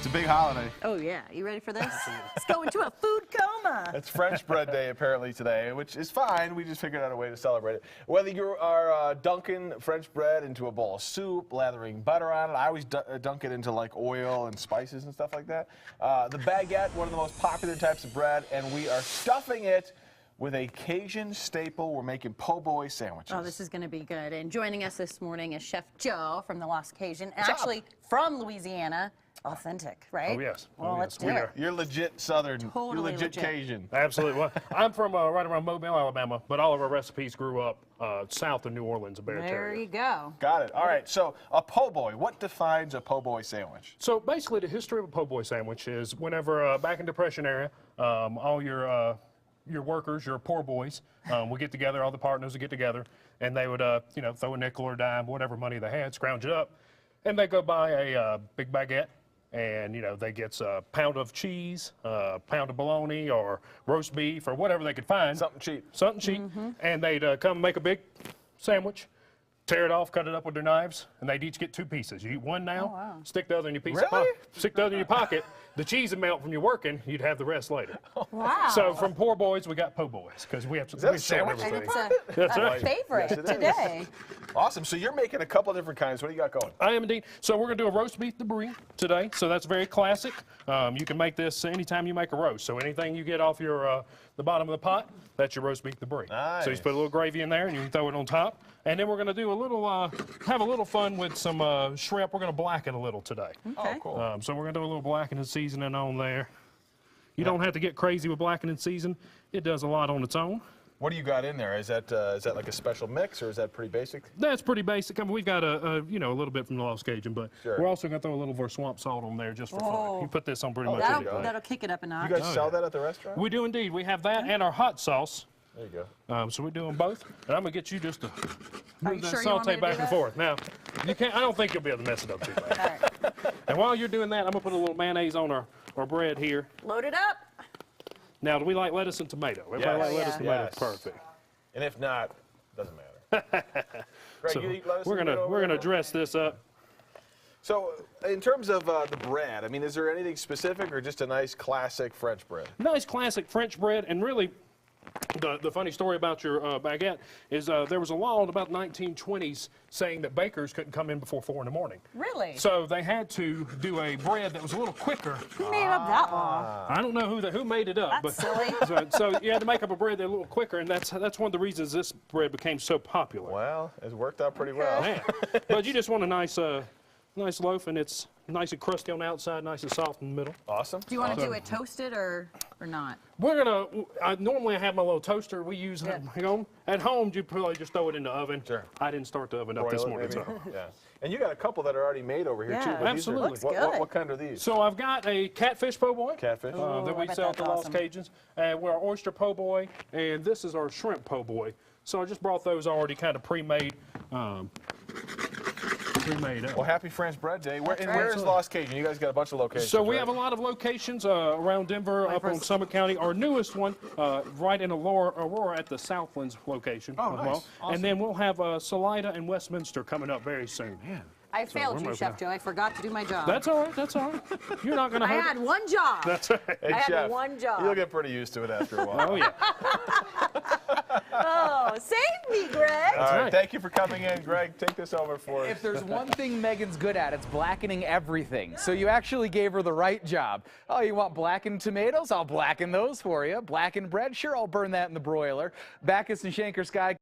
It's a big holiday. Oh, yeah. You ready for this? Let's go into a food coma. It's French bread day apparently today, which is fine. We just figured out a way to celebrate it. Whether you are dunking French bread into a bowl of soup, lathering butter on it, I always dunk it into like oil and spices and stuff like that. The baguette, one of the most popular types of bread, and we are stuffing it with a Cajun staple. We're making po' boy sandwiches. Oh, this is going to be good. And joining us this morning is Chef Joe from the Lost Cajun, What's up? actually from Louisiana. Authentic, right? Oh, yes. Well, Oh, let's yes. do it. You're legit Southern. Totally You're legit legit. Cajun. Absolutely. Well, I'm from right around Mobile, Alabama, but all of our recipes grew up south of New Orleans, in Baratoria. There you go. Got it. All right. So a po' boy. What defines a po' boy sandwich? So basically, the history of a po' boy sandwich is whenever back in Depression era, all your workers, your poor boys, would get together. All the partners would get together, and they would, throw a nickel or dime, whatever money they had, scrounge it up, and they go buy a big baguette. And, they get a pound of cheese, a pound of bologna, or roast beef, or whatever they could find. Something cheap. Something cheap. And they'd come make a big sandwich, tear it off, cut it up with their knives, and they'd each get 2 pieces. You eat one now, wow. stick the other in your piece Really? stick the other in your pocket. The cheese would melt from you working. You'd have the rest later. Wow. So from poor boys, we got po' boys because we have to. that a we share sandwich? and everything. it's That's a right. favorite Yes, it is. today. Awesome. So you're making a couple of different kinds. What do you got going? I am indeed. So we're going to do a roast beef debris today. So that's very classic. You can make this anytime you make a roast. So anything you get off your the bottom of the pot, that's your roast beef debris. Nice. So you just put a little gravy in there and you can throw it on top. And then we're going to do a little, have a little fun with some shrimp. We're going to blacken a little today. Okay. Oh, cool. So we're going to do a little blackening seasoning on there. You don't have to get crazy with blackening season. It does a lot on its own. What do you got in there? Is that like a special mix, or is that pretty basic? That's pretty basic. I mean, we've got a little bit from the Lost Cajun, but Sure. we're also going to throw a little of our swamp salt on there just for Oh. fun. You put this on pretty much That'll, anything. that'll kick it up a notch. You guys sell that at the restaurant? We do indeed. We have that and our hot sauce. There you go. So we're doing both. And I'm going to get you just to Are move you that sure you want me saute to back do and that? forth. Now, you can't. I don't think you'll be able to mess it up too bad. All right. And while you're doing that, I'm going to put a little mayonnaise on our bread here. Load it up. Now, do we like lettuce and tomato? Everybody Yes. like lettuce and tomato? Yes. Perfect. And if not, doesn't matter. Greg, So you eat lettuce we're and gonna tomato we're over gonna there? dress this up. So, in terms of the bread, I mean, is there anything specific, or just a nice classic French bread? Nice classic French bread, and really, the funny story about your baguette is there was a law in about the 1920s saying that bakers couldn't come in before 4 in the morning. Really? So they had to do a bread that was a little quicker. Who made up that law? I don't know who made it up, That's but silly. so you had to make up a bread that a little quicker, and that's one of the reasons this bread became so popular. Well, it's worked out pretty well. Man. But you just want a nice loaf, and it's nice and crusty on the outside, nice and soft in the middle. Awesome. Do you want to do it toasted or not? We're gonna. Normally I have my little toaster. We use Yeah. at home. You probably just throw it in the oven. Sure. I didn't start the oven up this Broil it, morning. maybe? So. Yeah. And you got a couple that are already made over here Yeah. too. but these are- Absolutely. Looks what, good. what kind are these? So I've got a catfish po' boy. Catfish. Ooh, That I we bet sell at that's the Lost awesome. Cajuns. And we're our oyster po' boy, and this is our shrimp po' boy. So I just brought those already kind of pre-made. Pre-made up. Well, happy French bread day. Where, and right. where is Lost Cajun? You guys got a bunch of locations. So we right? have a lot of locations around Denver, up on Summit County. Our newest one, right in Aurora at the Southlands location. Oh, as nice. well. Awesome. And then we'll have Salida and Westminster coming up very soon. Man. I failed we're you, moving Chef on. Joe. I forgot to do my job. That's all right. That's all right. You're not going to I hurt. had one job. That's all right. Hey, I had Chef, one job. You'll get pretty used to it after a while. Oh, yeah. Oh, save me, Greg. All right. right. Thank you for coming in, Greg. Take this over for us. If there's one thing Megan's good at, it's blackening everything. So you actually gave her the right job. Oh, you want blackened tomatoes? I'll blacken those for you. Blackened bread? Sure, I'll burn that in the broiler. Backus and Shanker Sky.